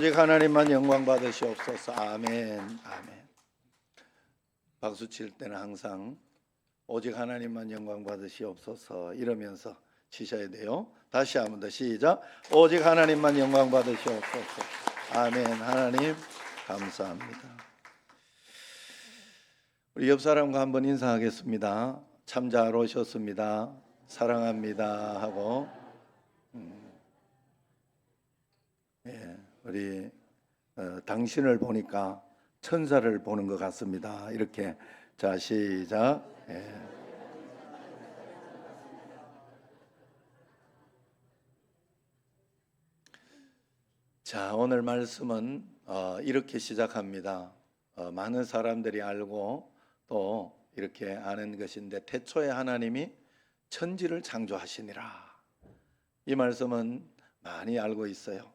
오직 하나님만 영광 받으시옵소서. 아멘. 아멘. 박수 칠 때는 항상 오직 하나님만 영광 받으시옵소서 이러면서 치셔야 돼요. 다시 한 번 더 시작. 오직 하나님만 영광 받으시옵소서. 아멘. 하나님 감사합니다. 우리 옆 사람과 한번 인사하겠습니다. 참 잘 오셨습니다. 사랑합니다 하고. 예, 우리 당신을 보니까 천사를 보는 것 같습니다. 이렇게. 자, 시작. 예. 자, 오늘 말씀은 이렇게 시작합니다. 많은 사람들이 알고 또 이렇게 아는 것인데, 태초에 하나님이 천지를 창조하시니라. 이 말씀은 많이 알고 있어요.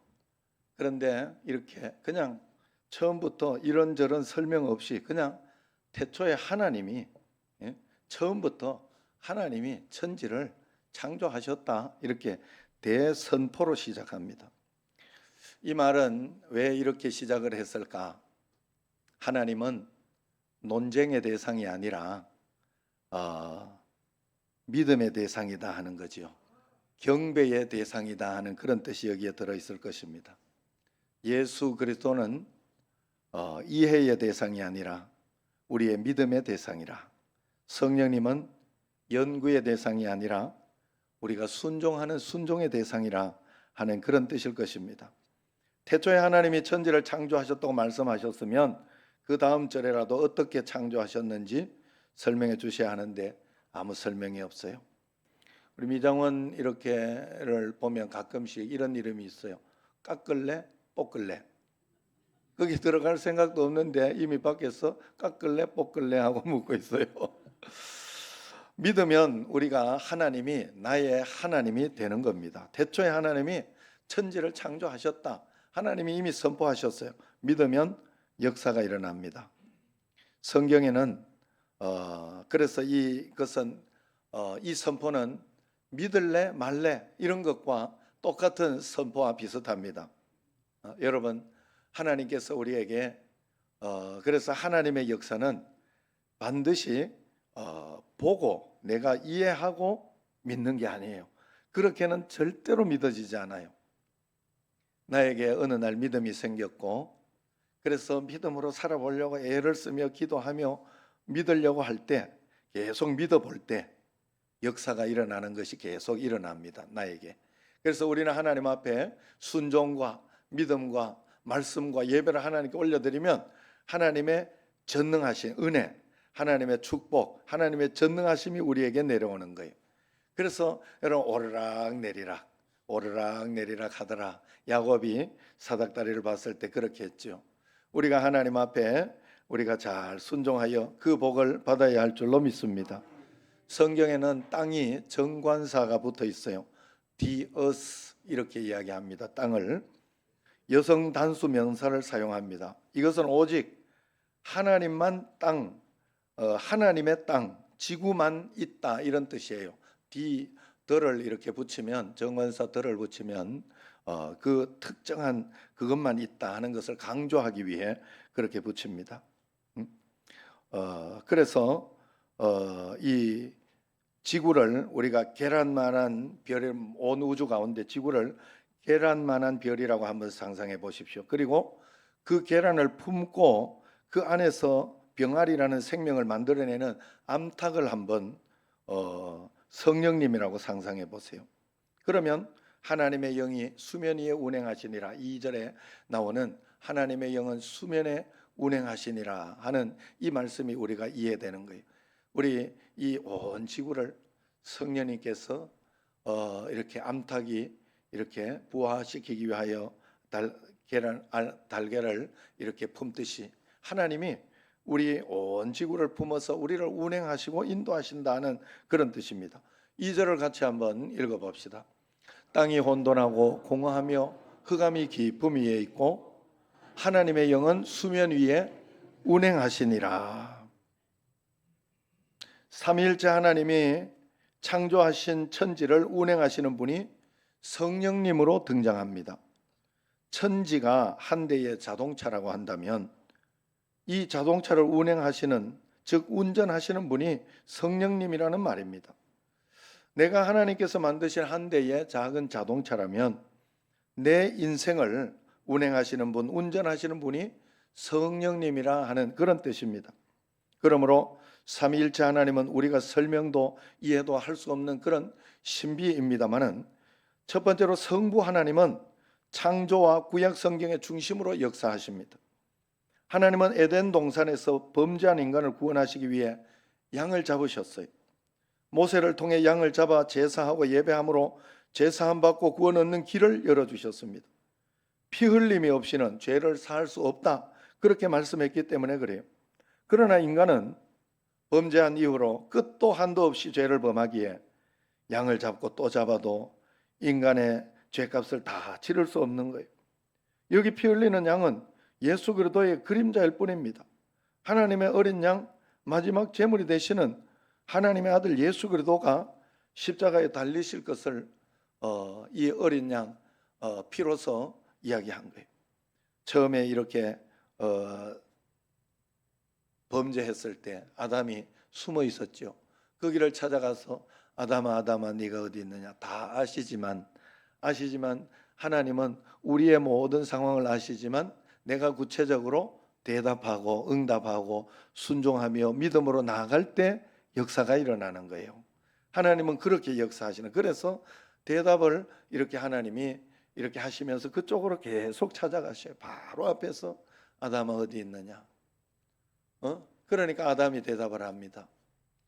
그런데 이렇게 그냥 처음부터 이런저런 설명 없이 그냥 태초에 하나님이, 처음부터 하나님이 천지를 창조하셨다, 이렇게 대선포로 시작합니다. 이 말은 왜 이렇게 시작을 했을까? 하나님은 논쟁의 대상이 아니라 믿음의 대상이다 하는 거지요. 경배의 대상이다 하는 그런 뜻이 여기에 들어있을 것입니다. 예수 그리스도는 이해의 대상이 아니라 우리의 믿음의 대상이라, 성령님은 연구의 대상이 아니라 우리가 순종하는 순종의 대상이라 하는 그런 뜻일 것입니다. 태초에 하나님이 천지를 창조하셨다고 말씀하셨으면 그 다음 절에라도 어떻게 창조하셨는지 설명해 주셔야 하는데 아무 설명이 없어요. 우리 미장원 이렇게를 보면 가끔씩 이런 이름이 있어요. 깎을래? 볶을래? 거기 들어갈 생각도 없는데 이미 밖에서 깎을래? 볶을래? 하고 묻고 있어요. 믿으면 우리가 하나님이 나의 하나님이 되는 겁니다. 태초에 하나님이 천지를 창조하셨다, 하나님이 이미 선포하셨어요. 믿으면 역사가 일어납니다. 성경에는 그래서 이것은 이 선포는 믿을래 말래 이런 것과 똑같은 선포와 비슷합니다. 여러분, 하나님께서 우리에게 그래서 하나님의 역사는 반드시 보고 내가 이해하고 믿는 게 아니에요. 그렇게는 절대로 믿어지지 않아요. 나에게 어느 날 믿음이 생겼고, 그래서 믿음으로 살아보려고 애를 쓰며 기도하며 믿으려고 할 때, 계속 믿어볼 때 역사가 일어나는 것이 계속 일어납니다, 나에게. 그래서 우리는 하나님 앞에 순종과 믿음과 말씀과 예배를 하나님께 올려드리면 하나님의 전능하신 은혜, 하나님의 축복, 하나님의 전능하심이 우리에게 내려오는 거예요. 그래서 여러분, 오르락 내리락 오르락 내리락 하더라. 야곱이 사닥다리를 봤을 때 그렇게 했죠. 우리가 하나님 앞에 우리가 잘 순종하여 그 복을 받아야 할 줄로 믿습니다. 성경에는 땅이 정관사가 붙어 있어요. The earth 이렇게 이야기합니다. 땅을 여성 단수 명사를 사용합니다. 이것은 오직 하나님만 땅, 하나님의 땅, 지구만 있다, 이런 뜻이에요. 더를 이렇게 붙이면, 정관사 더를 붙이면 그 특정한 그것만 있다 하는 것을 강조하기 위해 그렇게 붙입니다. 그래서 이 지구를 우리가 계란만한 별, 온 우주 가운데 지구를 계란만한 별이라고 한번 상상해 보십시오. 그리고 그 계란을 품고 그 안에서 병아리라는 생명을 만들어내는 암탉을 한번 성령님이라고 상상해 보세요. 그러면 하나님의 영이 수면 위에 운행하시니라, 2절에 나오는 하나님의 영은 수면에 운행하시니라 하는 이 말씀이 우리가 이해되는 거예요. 우리 이 온 지구를 성령님께서 이렇게 암탉이 이렇게 부화시키기 위하여 달걀을 이렇게 품듯이 하나님이 우리 온 지구를 품어서 우리를 운행하시고 인도하신다는 그런 뜻입니다. 2절을 같이 한번 읽어봅시다. 땅이 혼돈하고 공허하며 흑암이 깊음 위에 있고 하나님의 영은 수면 위에 운행하시니라. 삼위일체 하나님이 창조하신 천지를 운행하시는 분이 성령님으로 등장합니다. 천지가 한 대의 자동차라고 한다면 이 자동차를 운행하시는, 즉 운전하시는 분이 성령님이라는 말입니다. 내가 하나님께서 만드신 한 대의 작은 자동차라면 내 인생을 운행하시는 분, 운전하시는 분이 성령님이라 하는 그런 뜻입니다. 그러므로 삼위일체 하나님은 우리가 설명도 이해도 할 수 없는 그런 신비입니다만은, 첫 번째로 성부 하나님은 창조와 구약 성경의 중심으로 역사하십니다. 하나님은 에덴 동산에서 범죄한 인간을 구원하시기 위해 양을 잡으셨어요. 모세를 통해 양을 잡아 제사하고 예배함으로 제사함 받고 구원 얻는 길을 열어주셨습니다. 피 흘림이 없이는 죄를 사할 수 없다, 그렇게 말씀했기 때문에 그래요. 그러나 인간은 범죄한 이후로 끝도 한도 없이 죄를 범하기에 양을 잡고 또 잡아도 인간의 죄값을 다 치를 수 없는 거예요. 여기 피 흘리는 양은 예수 그리스도의 그림자일 뿐입니다. 하나님의 어린 양, 마지막 제물이 되시는 하나님의 아들 예수 그리스도가 십자가에 달리실 것을 이 어린 양 피로서 이야기한 거예요. 처음에 이렇게 범죄했을 때 아담이 숨어 있었죠. 그 길을 찾아가서 아담아 아담아 네가 어디 있느냐, 다 아시지만 하나님은 우리의 모든 상황을 아시지만 내가 구체적으로 대답하고 응답하고 순종하며 믿음으로 나아갈 때 역사가 일어나는 거예요. 하나님은 그렇게 역사하시는, 그래서 대답을 이렇게 하나님이 이렇게 하시면서 그쪽으로 계속 찾아가셔요. 바로 앞에서 아담아 어디 있느냐. 그러니까 아담이 대답을 합니다.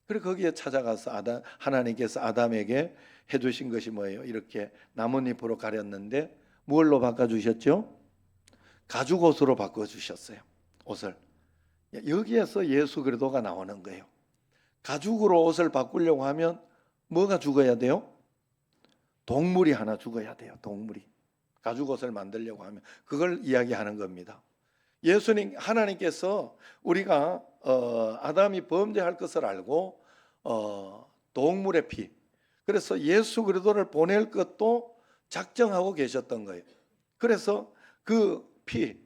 그리고 거기에 찾아가서 하나님께서 아담에게 해주신 것이 뭐예요? 이렇게 나뭇잎으로 가렸는데 뭘로 바꿔주셨죠? 가죽옷으로 바꿔주셨어요. 옷을. 여기에서 예수 그리스도가 나오는 거예요. 가죽으로 옷을 바꾸려고 하면 뭐가 죽어야 돼요? 동물이 하나 죽어야 돼요. 동물이. 가죽옷을 만들려고 하면 그걸 이야기하는 겁니다. 예수님, 하나님께서 우리가 아담이 범죄할 것을 알고 동물의 피, 그래서 예수 그리스도를 보낼 것도 작정하고 계셨던 거예요. 그래서 그 피,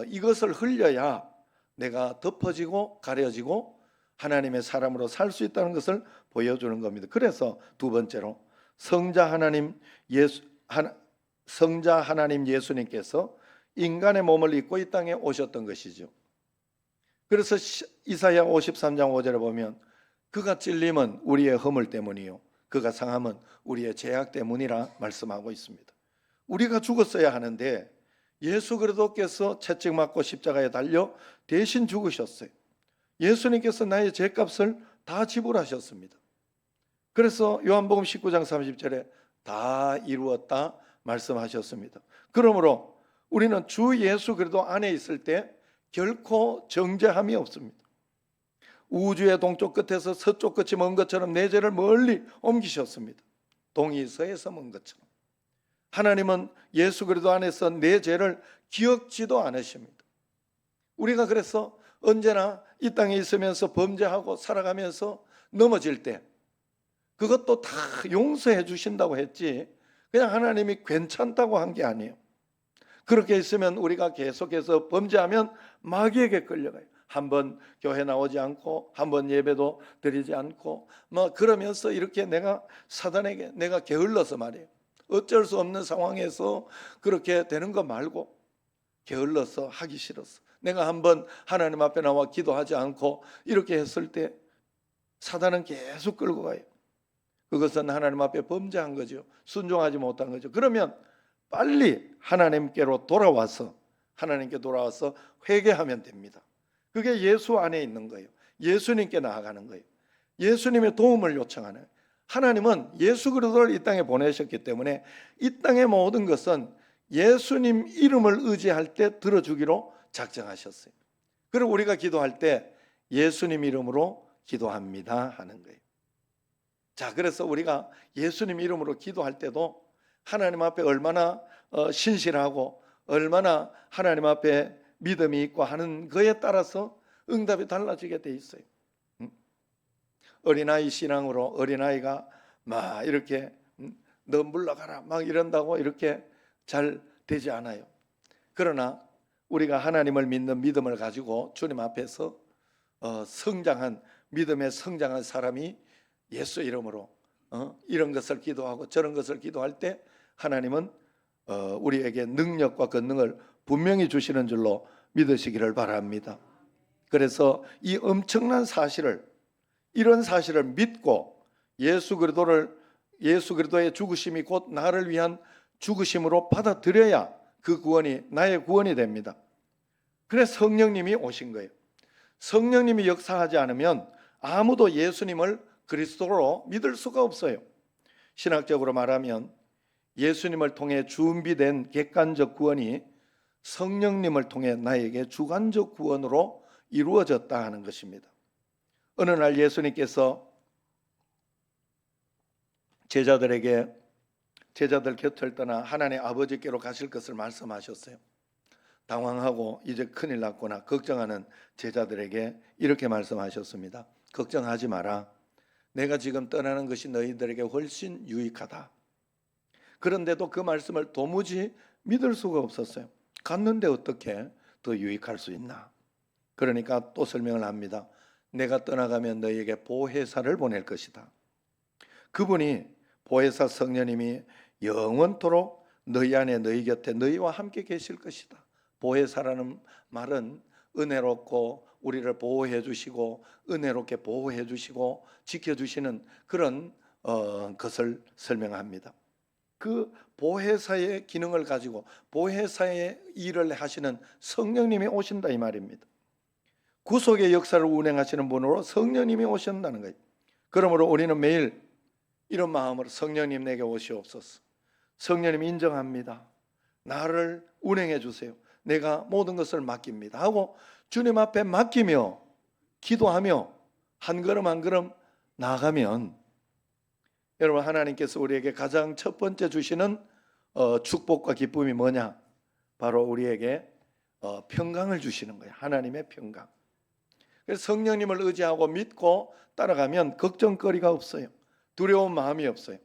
이것을 흘려야 내가 덮어지고 가려지고 하나님의 사람으로 살 수 있다는 것을 보여주는 겁니다. 그래서 두 번째로 성자 하나님 예수님께서 인간의 몸을 입고 이 땅에 오셨던 것이죠. 그래서 이사야 53장 5절에 보면 그가 찔림은 우리의 허물 때문이요 그가 상함은 우리의 죄악 때문이라 말씀하고 있습니다. 우리가 죽었어야 하는데 예수 그리스도께서 채찍맞고 십자가에 달려 대신 죽으셨어요. 예수님께서 나의 죄값을 다 지불하셨습니다. 그래서 요한복음 19장 30절에 다 이루었다 말씀하셨습니다. 그러므로 우리는 주 예수 그리스도 안에 있을 때 결코 정죄함이 없습니다. 우주의 동쪽 끝에서 서쪽 끝이 먼 것처럼 내 죄를 멀리 옮기셨습니다. 동이 서에서 먼 것처럼. 하나님은 예수 그리스도 안에서 내 죄를 기억지도 않으십니다. 우리가 그래서 언제나 이 땅에 있으면서 범죄하고 살아가면서 넘어질 때 그것도 다 용서해 주신다고 했지 그냥 하나님이 괜찮다고 한 게 아니에요. 그렇게 있으면 우리가 계속해서 범죄하면 마귀에게 끌려가요. 한번 교회 나오지 않고 한번 예배도 드리지 않고 그러면서 이렇게 내가 사단에게 내가 게을러서 말이에요. 어쩔 수 없는 상황에서 그렇게 되는 거 말고 게을러서 하기 싫어서 내가 한번 하나님 앞에 나와 기도하지 않고 이렇게 했을 때 사단은 계속 끌고 가요. 그것은 하나님 앞에 범죄한 거죠. 순종하지 못한 거죠. 그러면 빨리 하나님께로 돌아와서 하나님께 돌아와서 회개하면 됩니다. 그게 예수 안에 있는 거예요. 예수님께 나아가는 거예요. 예수님의 도움을 요청하는. 하나님은 예수 그리스도를 이 땅에 보내셨기 때문에 이 땅의 모든 것은 예수님 이름을 의지할 때 들어주기로 작정하셨어요. 그리고 우리가 기도할 때 예수님 이름으로 기도합니다 하는 거예요. 자, 그래서 우리가 예수님 이름으로 기도할 때도 하나님 앞에 얼마나 신실하고 얼마나 하나님 앞에 믿음이 있고 하는 거에 따라서 응답이 달라지게 돼 있어요. 어린아이 신앙으로 어린아이가 막 이렇게 너 물러가라 막 이런다고 이렇게 잘 되지 않아요. 그러나 우리가 하나님을 믿는 믿음을 가지고 주님 앞에서 성장한 믿음에 성장한 사람이 예수 이름으로 이런 것을 기도하고 저런 것을 기도할 때 하나님은 우리에게 능력과 권능을 분명히 주시는 줄로 믿으시기를 바랍니다. 그래서 이 엄청난 사실을, 이런 사실을 믿고 예수 그리스도의 죽으심이 곧 나를 위한 죽으심으로 받아들여야 그 구원이 나의 구원이 됩니다. 그래서 성령님이 오신 거예요. 성령님이 역사하지 않으면 아무도 예수님을 그리스도로 믿을 수가 없어요. 신학적으로 말하면 예수님을 통해 준비된 객관적 구원이 성령님을 통해 나에게 주관적 구원으로 이루어졌다 하는 것입니다. 어느 날 예수님께서 제자들 곁을 떠나 하나님 아버지께로 가실 것을 말씀하셨어요. 당황하고 이제 큰일 났구나 걱정하는 제자들에게 이렇게 말씀하셨습니다. 걱정하지 마라. 내가 지금 떠나는 것이 너희들에게 훨씬 유익하다. 그런데도 그 말씀을 도무지 믿을 수가 없었어요. 갔는데 어떻게 더 유익할 수 있나? 그러니까 또 설명을 합니다. 내가 떠나가면 너희에게 보혜사를 보낼 것이다. 그분이 보혜사 성령님이 영원토록 너희 안에 너희 곁에 너희와 함께 계실 것이다. 보혜사라는 말은 은혜롭고 우리를 보호해 주시고 은혜롭게 보호해 주시고 지켜주시는 그런 것을 설명합니다. 그 보혜사의 기능을 가지고 보혜사의 일을 하시는 성령님이 오신다 이 말입니다. 구속의 역사를 운행하시는 분으로 성령님이 오신다는 거예요. 그러므로 우리는 매일 이런 마음으로 성령님 내게 오시옵소서. 성령님 인정합니다. 나를 운행해 주세요. 내가 모든 것을 맡깁니다 하고 주님 앞에 맡기며 기도하며 한 걸음 한 걸음 나아가면 여러분 하나님께서 우리에게 가장 첫 번째 주시는 축복과 기쁨이 뭐냐? 바로 우리에게 평강을 주시는 거예요. 하나님의 평강. 그래서 성령님을 의지하고 믿고 따라가면 걱정거리가 없어요. 두려운 마음이 없어요.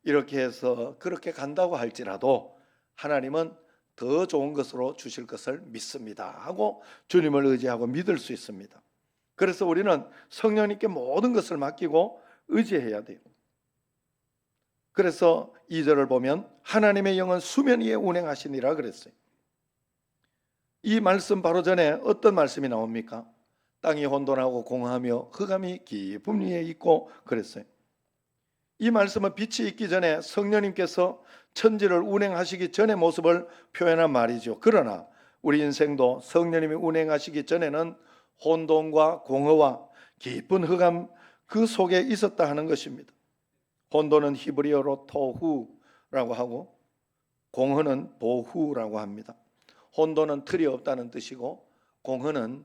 이렇게 해서 그렇게 간다고 할지라도 하나님은 더 좋은 것으로 주실 것을 믿습니다 하고 주님을 의지하고 믿을 수 있습니다. 그래서 우리는 성령님께 모든 것을 맡기고 의지해야 돼요. 그래서 2절을 보면 하나님의 영은 수면 위에 운행하시니라 그랬어요. 이 말씀 바로 전에 어떤 말씀이 나옵니까? 땅이 혼돈하고 공허하며 흑암이 깊은 위에 있고 그랬어요. 이 말씀은 빛이 있기 전에 성령님께서 천지를 운행하시기 전의 모습을 표현한 말이죠. 그러나 우리 인생도 성령님이 운행하시기 전에는 혼돈과 공허와 깊은 흑암 그 속에 있었다 하는 것입니다. 혼돈은 히브리어로 토후라고 하고 공허는 보후라고 합니다. 혼돈은 틀이 없다는 뜻이고 공허는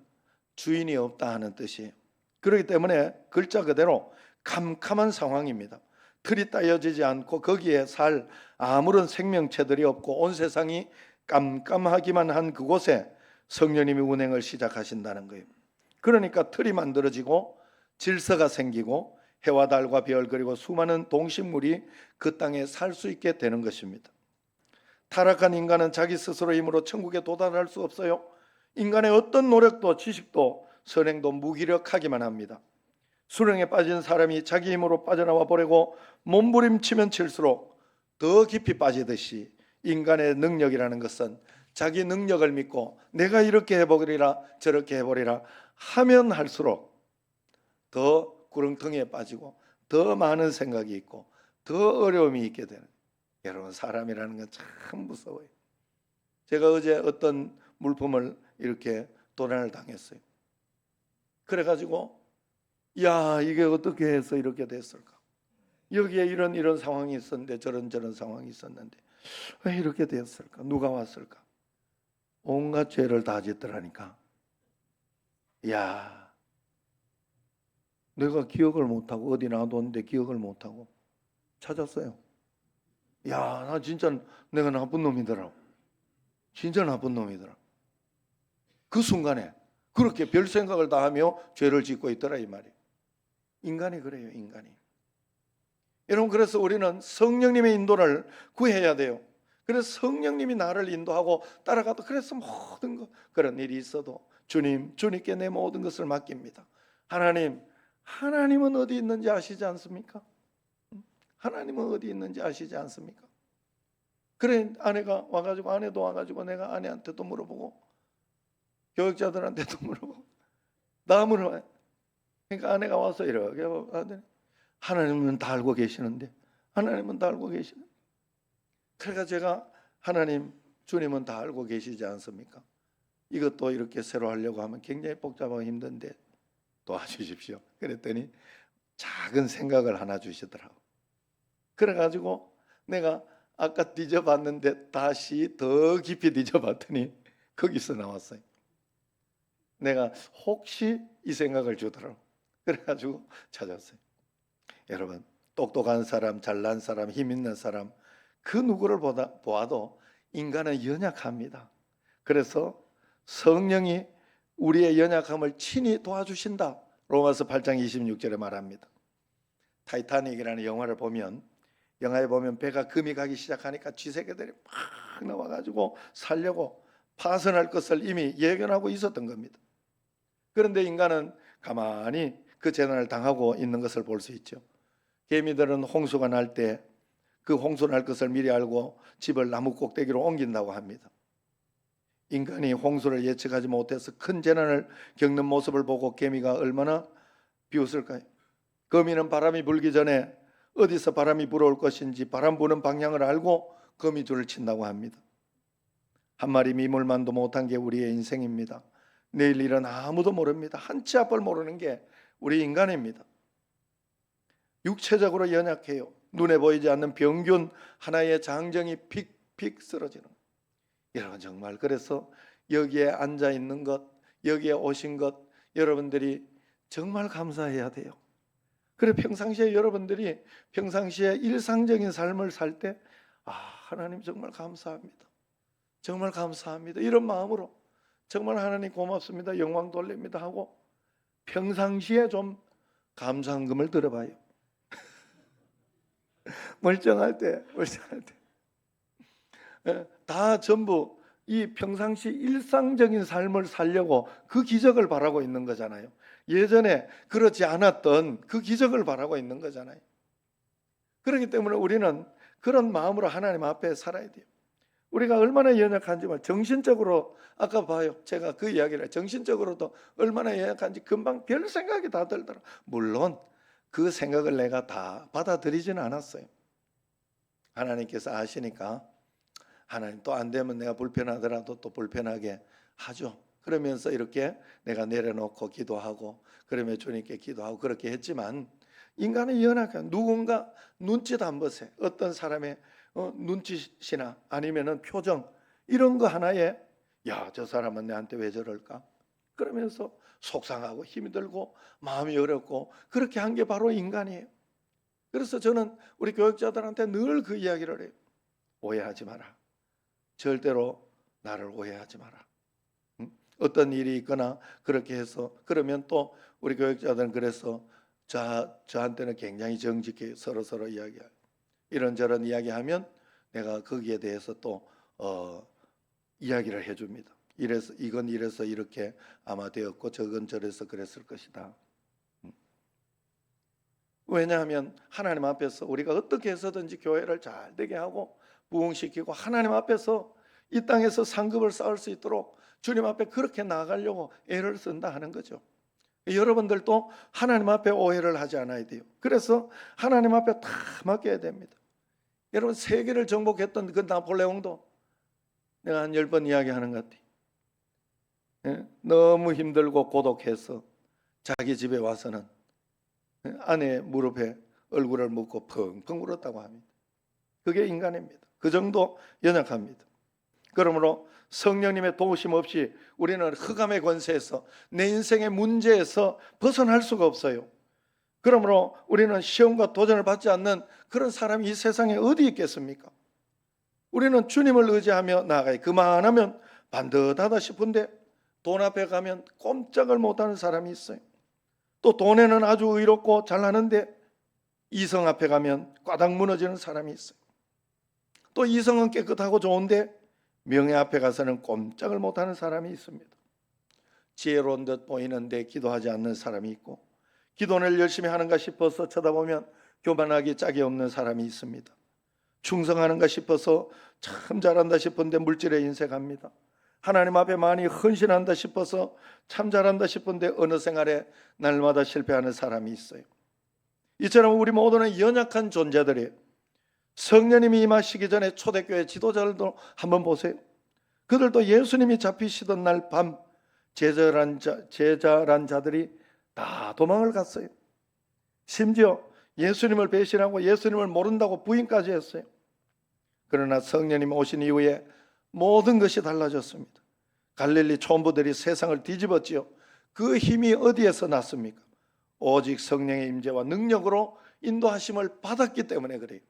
주인이 없다 하는 뜻이에요. 그렇기 때문에 글자 그대로 캄캄한 상황입니다. 틀이 따여지지 않고 거기에 살 아무런 생명체들이 없고 온 세상이 깜깜하기만 한 그곳에 성령님이 운행을 시작하신다는 거예요. 그러니까 틀이 만들어지고 질서가 생기고 해와 달과 별 그리고 수많은 동식물이 그 땅에 살 수 있게 되는 것입니다. 타락한 인간은 자기 스스로 힘으로 천국에 도달할 수 없어요. 인간의 어떤 노력도 지식도 선행도 무기력하기만 합니다. 수렁에 빠진 사람이 자기 힘으로 빠져나와 보려고 몸부림치면 칠수록 더 깊이 빠지듯이 인간의 능력이라는 것은 자기 능력을 믿고 내가 이렇게 해보리라 저렇게 해보리라 하면 할수록 더 구렁텅이에 빠지고 더 많은 생각이 있고 더 어려움이 있게 되는. 여러분 사람이라는 건 참 무서워요. 제가 어제 어떤 물품을 이렇게 도난을 당했어요. 그래가지고 야 이게 어떻게 해서 이렇게 됐을까? 여기에 이런 상황이 있었는데 저런 상황이 있었는데 왜 이렇게 됐을까? 누가 왔을까? 온갖 죄를 다 짓더라니까. 야 내가 기억을 못하고 어디 놔뒀는데 기억을 못하고 찾았어요. 야 나 진짜 내가 나쁜 놈이더라. 진짜 나쁜 놈이더라. 그 순간에 그렇게 별 생각을 다 하며 죄를 짓고 있더라 이 말이에요. 인간이 그래요. 인간이. 여러분 그래서 우리는 성령님의 인도를 구해야 돼요. 그래서 성령님이 나를 인도하고 따라가도 그래서 모든 것 그런 일이 있어도 주님께 내 모든 것을 맡깁니다. 하나님은 어디 있는지 아시지 않습니까? 하나님은 어디 있는지 아시지 않습니까? 그래 아내가 와가지고 아내도 와가지고 내가 아내한테도 물어보고 교육자들한테도 물어보고 다 물어봐요. 그러니까 아내가 와서 이렇게 하나님은 다 알고 계시는데 하나님은 다 알고 계시는데 그러니까 제가 하나님 주님은 다 알고 계시지 않습니까? 이것도 이렇게 새로 하려고 하면 굉장히 복잡하고 힘든데 도와주십시오. 그랬더니 작은 생각을 하나 주시더라고. 그래가지고 내가 아까 뒤져봤는데 다시 더 깊이 뒤져봤더니 거기서 나왔어요. 내가 혹시 이 생각을 주더라고. 그래가지고 찾았어요. 여러분 똑똑한 사람, 잘난 사람, 힘 있는 사람 그 누구를 보아도 인간은 연약합니다. 그래서 성령이 우리의 연약함을 친히 도와주신다. 로마서 8장 26절에 말합니다. 타이타닉이라는 영화에 보면 배가 금이 가기 시작하니까 쥐새끼들이 막 나와가지고 살려고 파선할 것을 이미 예견하고 있었던 겁니다. 그런데 인간은 가만히 그 재난을 당하고 있는 것을 볼 수 있죠. 개미들은 홍수가 날 때 그 홍수 날 것을 미리 알고 집을 나무 꼭대기로 옮긴다고 합니다. 인간이 홍수를 예측하지 못해서 큰 재난을 겪는 모습을 보고 개미가 얼마나 비웃을까요? 거미는 바람이 불기 전에 어디서 바람이 불어올 것인지 바람 부는 방향을 알고 거미줄을 친다고 합니다. 한 마리 미물만도 못한 게 우리의 인생입니다. 내일 일은 아무도 모릅니다. 한 치 앞을 모르는 게 우리 인간입니다. 육체적으로 연약해요. 눈에 보이지 않는 병균 하나의 장정이 픽픽 쓰러지는 거예요. 여러분 정말 그래서 여기에 앉아 있는 것, 여기에 오신 것 여러분들이 정말 감사해야 돼요. 그래 평상시에 여러분들이 평상시에 일상적인 삶을 살 때 하나님 정말 감사합니다. 정말 감사합니다. 이런 마음으로 정말 하나님 고맙습니다. 영광 돌립니다 하고 평상시에 좀 감사한금을 들어봐요. 멀쩡할 때 다 전부 이 평상시 일상적인 삶을 살려고 그 기적을 바라고 있는 거잖아요. 예전에 그렇지 않았던 그 기적을 바라고 있는 거잖아요. 그렇기 때문에 우리는 그런 마음으로 하나님 앞에 살아야 돼요. 우리가 얼마나 연약한지 정신적으로 아까 봐요. 제가 그 이야기를 정신적으로도 얼마나 연약한지 금방 별 생각이 다 들더라고요. 물론 그 생각을 내가 다 받아들이지는 않았어요. 하나님께서 아시니까 하나님 또 안 되면 내가 불편하더라도 또 불편하게 하죠. 그러면서 이렇게 내가 내려놓고 기도하고 그러면 주님께 기도하고 그렇게 했지만 인간은 연약한 누군가 눈짓 한 번에 어떤 사람의 눈짓이나 아니면은 표정 이런 거 하나에 저 사람은 내한테 왜 저럴까? 그러면서 속상하고 힘이 들고 마음이 어렵고 그렇게 한 게 바로 인간이에요. 그래서 저는 우리 교육자들한테 늘 그 이야기를 해요. 오해하지 마라. 절대로 나를 오해하지 마라. 어떤 일이 있거나 그렇게 해서 그러면 또 우리 교육자들은 그래서 저한테는 굉장히 정직히 서로 이야기해요. 이런저런 이야기하면 내가 거기에 대해서 또 이야기를 해줍니다. 이건 이래서 이렇게 아마 되었고 저건 저래서 그랬을 것이다. 왜냐하면 하나님 앞에서 우리가 어떻게 해서든지 교회를 잘 되게 하고 부흥시키고 하나님 앞에서 이 땅에서 상급을 쌓을 수 있도록 주님 앞에 그렇게 나아가려고 애를 쓴다 하는 거죠. 여러분들도 하나님 앞에 오해를 하지 않아야 돼요. 그래서 하나님 앞에 다 맡겨야 됩니다. 여러분 세계를 정복했던 그 나폴레옹도 내가 한 10번 이야기하는 것 같아요. 너무 힘들고 고독해서 자기 집에 와서는 아내 무릎에 얼굴을 묻고 펑펑 울었다고 합니다. 그게 인간입니다. 그 정도 연약합니다. 그러므로 성령님의 도우심 없이 우리는 흑암의 권세에서 내 인생의 문제에서 벗어날 수가 없어요. 그러므로 우리는 시험과 도전을 받지 않는 그런 사람이 이 세상에 어디 있겠습니까? 우리는 주님을 의지하며 나아가요. 그만하면 반듯하다 싶은데 돈 앞에 가면 꼼짝을 못하는 사람이 있어요. 또 돈에는 아주 의롭고 잘하는데 이성 앞에 가면 꽈당 무너지는 사람이 있어요. 또 이성은 깨끗하고 좋은데 명예 앞에 가서는 꼼짝을 못하는 사람이 있습니다. 지혜로운 듯 보이는데 기도하지 않는 사람이 있고, 기도를 열심히 하는가 싶어서 쳐다보면 교만하기 짝이 없는 사람이 있습니다. 충성하는가 싶어서 참 잘한다 싶은데 물질에 인색합니다. 하나님 앞에 많이 헌신한다 싶어서 참 잘한다 싶은데 어느 생활에 날마다 실패하는 사람이 있어요. 이처럼 우리 모두는 연약한 존재들이에요. 성령님이 임하시기 전에 초대교회 지도자들도 한번 보세요. 그들도 예수님이 잡히시던 날 밤 제자란 자들이 다 도망을 갔어요. 심지어 예수님을 배신하고 예수님을 모른다고 부인까지 했어요. 그러나 성령님 오신 이후에 모든 것이 달라졌습니다. 갈릴리 촌부들이 세상을 뒤집었지요. 그 힘이 어디에서 났습니까? 오직 성령의 임재와 능력으로 인도하심을 받았기 때문에 그래요.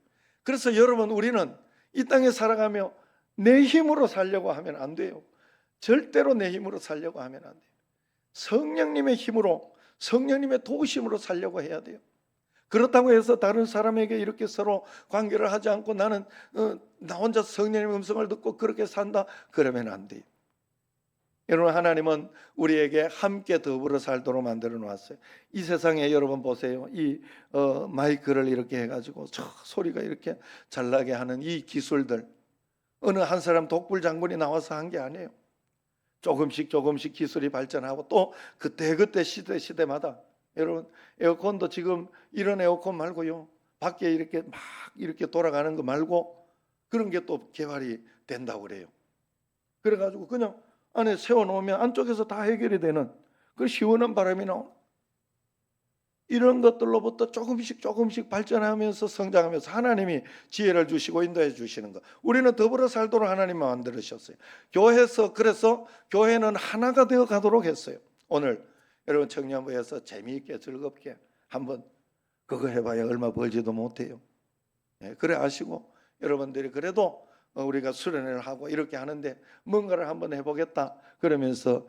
그래서 여러분, 우리는 이 땅에 살아가며 내 힘으로 살려고 하면 안 돼요. 절대로 내 힘으로 살려고 하면 안 돼요. 성령님의 힘으로, 성령님의 도우심으로 살려고 해야 돼요. 그렇다고 해서 다른 사람에게 이렇게 서로 관계를 하지 않고 나는 나 혼자 성령님의 음성을 듣고 그렇게 산다, 그러면 안 돼요. 여러분, 하나님은 우리에게 함께 더불어 살도록 만들어 놓았어요. 이 세상에 여러분 보세요. 이 마이크를 이렇게 해가지고 소리가 이렇게 잘 나게 하는 이 기술들, 어느 한 사람 독불 장군이 나와서 한 게 아니에요. 조금씩 기술이 발전하고 또 그때 시대마다, 여러분, 에어컨도 지금 이런 에어컨 말고요, 밖에 이렇게 막 이렇게 돌아가는 거 말고 그런 게 또 개발이 된다고 그래요. 그래가지고 그냥 안에 세워놓으면 안쪽에서 다 해결이 되는 그 시원한 바람이 나오는, 이런 것들로부터 조금씩 발전하면서 성장하면서 하나님이 지혜를 주시고 인도해 주시는 것. 우리는 더불어 살도록 하나님이 만들으셨어요. 교회에서, 그래서 교회는 하나가 되어 가도록 했어요. 오늘 여러분 청년부에서 재미있게 즐겁게 한번 그거 해봐야 얼마 벌지도 못해요. 그래 아시고 여러분들이 그래도 우리가 수련회를 하고 이렇게 하는데 뭔가를 한번 해보겠다 그러면서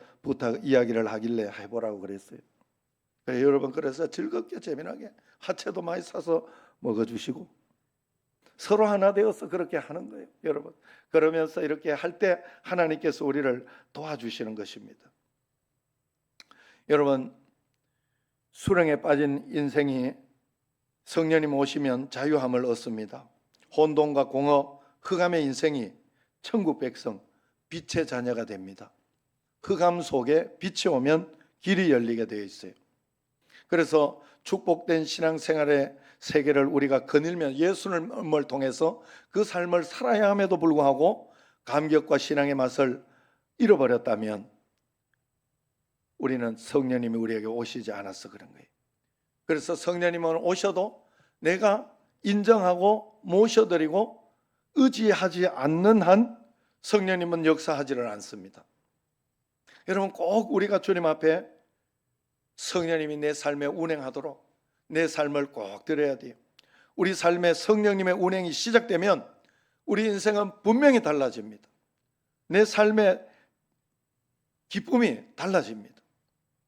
이야기를 하길래 해보라고 그랬어요. 그래, 여러분, 그래서 즐겁게 재미나게 화채도 많이 사서 먹어주시고 서로 하나 되어서 그렇게 하는 거예요. 여러분, 그러면서 이렇게 할 때 하나님께서 우리를 도와주시는 것입니다. 여러분, 수렁에 빠진 인생이 성령님 오시면 자유함을 얻습니다. 혼돈과 공허, 흑암의 인생이 천국 백성, 빛의 자녀가 됩니다. 흑암 속에 빛이 오면 길이 열리게 되어 있어요. 그래서 축복된 신앙생활의 세계를 우리가 거닐면 예수님을 통해서 그 삶을 살아야 함에도 불구하고 감격과 신앙의 맛을 잃어버렸다면 우리는 성령님이 우리에게 오시지 않아서 그런 거예요. 그래서 성령님은 오셔도 내가 인정하고 모셔드리고 의지하지 않는 한 성령님은 역사하지를 않습니다. 여러분, 꼭 우리가 주님 앞에 성령님이 내 삶에 운행하도록 내 삶을 꼭 드려야 돼요. 우리 삶에 성령님의 운행이 시작되면 우리 인생은 분명히 달라집니다. 내 삶의 기쁨이 달라집니다.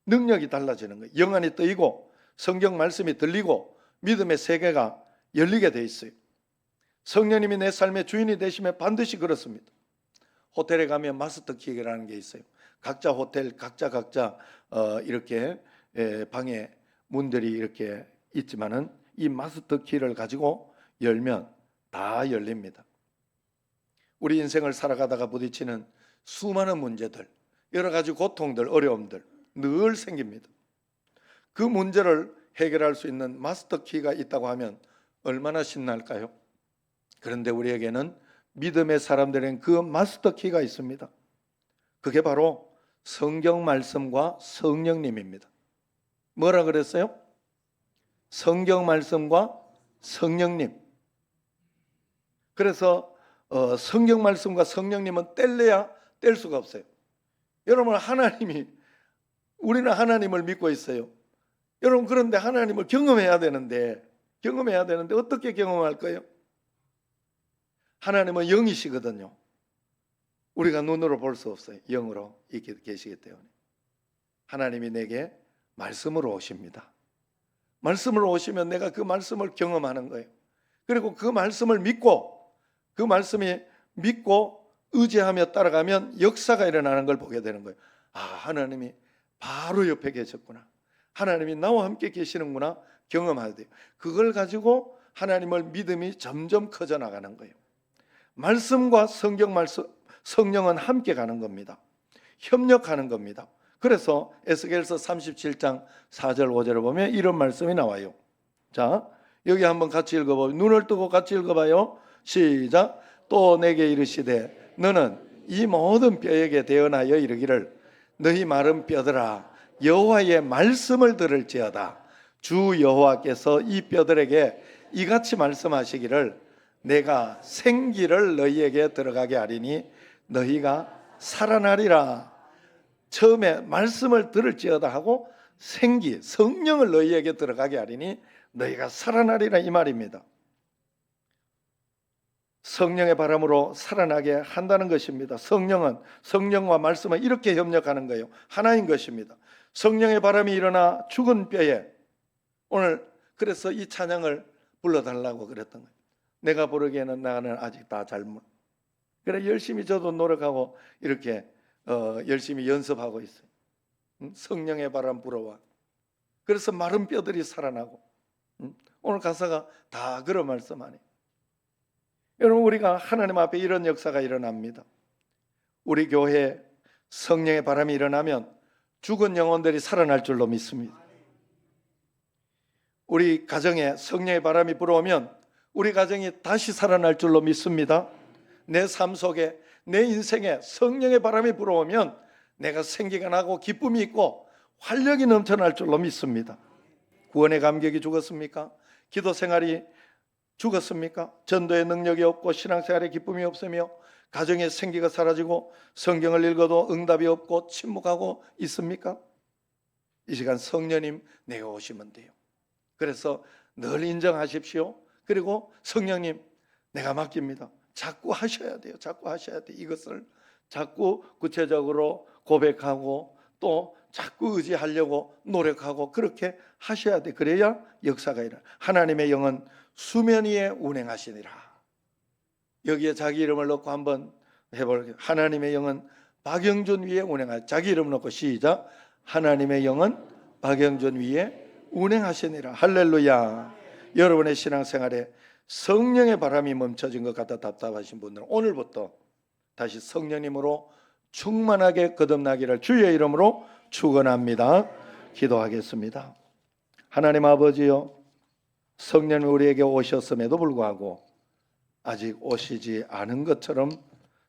능력이 달라지는 거예요. 영안이 뜨이고 성경 말씀이 들리고 믿음의 세계가 열리게 돼 있어요. 성령님이 내 삶의 주인이 되시면 반드시 그렇습니다. 호텔에 가면 마스터 키라는 게 있어요. 각자 호텔 각자 이렇게 방에 문들이 이렇게 있지만은 이 마스터 키를 가지고 열면 다 열립니다. 우리 인생을 살아가다가 부딪히는 수많은 문제들, 여러 가지 고통들, 어려움들 늘 생깁니다. 그 문제를 해결할 수 있는 마스터 키가 있다고 하면 얼마나 신날까요? 그런데 우리에게는 믿음의 사람들은 그 마스터 키가 있습니다. 그게 바로 성경 말씀과 성령님입니다. 뭐라 그랬어요? 성경 말씀과 성령님. 그래서 성경 말씀과 성령님은 뗄래야 뗄 수가 없어요. 여러분, 우리는 하나님을 믿고 있어요. 여러분, 그런데 하나님을 경험해야 되는데 어떻게 경험할 거예요? 하나님은 영이시거든요. 우리가 눈으로 볼 수 없어요. 영으로 있게 계시기 때문에. 하나님이 내게 말씀으로 오십니다. 말씀으로 오시면 내가 그 말씀을 경험하는 거예요. 그리고 그 말씀을 믿고 그 말씀이 믿고 의지하며 따라가면 역사가 일어나는 걸 보게 되는 거예요. 아, 하나님이 바로 옆에 계셨구나. 하나님이 나와 함께 계시는구나 경험해야 돼요. 그걸 가지고 하나님을 믿음이 점점 커져 나가는 거예요. 말씀과 성령은 함께 가는 겁니다. 협력하는 겁니다. 그래서 에스겔서 37장 4절 5절을 보면 이런 말씀이 나와요. 자, 여기 한번 같이 읽어봐요. 눈을 뜨고 같이 읽어봐요. 시작. 또 내게 이르시되 너는 이 모든 뼈에게 대언하여 이르기를 너희 마른 뼈들아 여호와의 말씀을 들을지어다. 주 여호와께서 이 뼈들에게 이같이 말씀하시기를 내가 생기를 너희에게 들어가게 하리니 너희가 살아나리라. 처음에 말씀을 들을지어다 하고 생기, 성령을 너희에게 들어가게 하리니 너희가 살아나리라 이 말입니다. 성령의 바람으로 살아나게 한다는 것입니다. 성령과 말씀은 이렇게 협력하는 거예요. 하나인 것입니다. 성령의 바람이 일어나 죽은 뼈에 오늘 그래서 이 찬양을 불러달라고 그랬던 거예요. 내가 부르기에는 나는 아직 다 잘못. 그래 열심히 저도 노력하고 이렇게 열심히 연습하고 있어요. 성령의 바람 불어와. 그래서 마른 뼈들이 살아나고 오늘 가사가 다 그런 말씀하네요. 여러분 우리가 하나님 앞에 이런 역사가 일어납니다. 우리 교회에 성령의 바람이 일어나면 죽은 영혼들이 살아날 줄로 믿습니다. 우리 가정에 성령의 바람이 불어오면 우리 가정이 다시 살아날 줄로 믿습니다. 내 삶 속에 내 인생에 성령의 바람이 불어오면 내가 생기가 나고 기쁨이 있고 활력이 넘쳐날 줄로 믿습니다. 구원의 감격이 죽었습니까? 기도 생활이 죽었습니까? 전도의 능력이 없고 신앙생활에 기쁨이 없으며 가정의 생기가 사라지고 성경을 읽어도 응답이 없고 침묵하고 있습니까? 이 시간 성령님 내가 오시면 돼요. 그래서 늘 인정하십시오. 그리고 성령님 내가 맡깁니다. 자꾸 하셔야 돼요. 자꾸 하셔야 돼요. 이것을 자꾸 구체적으로 고백하고 또 자꾸 의지하려고 노력하고 그렇게 하셔야 돼. 그래야 역사가 일어나. 하나님의 영은 수면 위에 운행하시니라. 여기에 자기 이름을 넣고 한번 해볼게요. 하나님의 영은 박영준 위에 운행하시니라. 자기 이름 넣고 시작. 하나님의 영은 박영준 위에 운행하시니라. 할렐루야. 여러분의 신앙생활에 성령의 바람이 멈춰진 것 같아 답답하신 분들은 오늘부터 다시 성령님으로 충만하게 거듭나기를 주의 이름으로 축원합니다. 기도하겠습니다. 하나님 아버지요, 성령이 우리에게 오셨음에도 불구하고 아직 오시지 않은 것처럼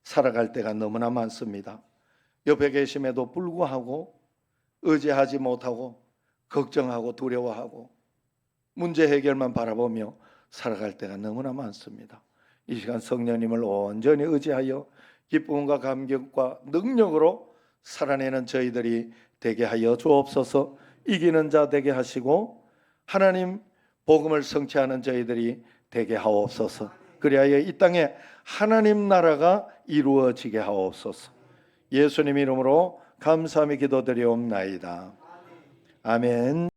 살아갈 때가 너무나 많습니다. 옆에 계심에도 불구하고 의지하지 못하고 걱정하고 두려워하고 문제 해결만 바라보며 살아갈 때가 너무나 많습니다. 이 시간 성령님을 온전히 의지하여 기쁨과 감격과 능력으로 살아내는 저희들이 되게 하여 주옵소서. 이기는 자 되게 하시고 하나님 복음을 성취하는 저희들이 되게 하옵소서. 그리하여 이 땅에 하나님 나라가 이루어지게 하옵소서. 예수님 이름으로 감사하며 기도드리옵나이다. 아멘.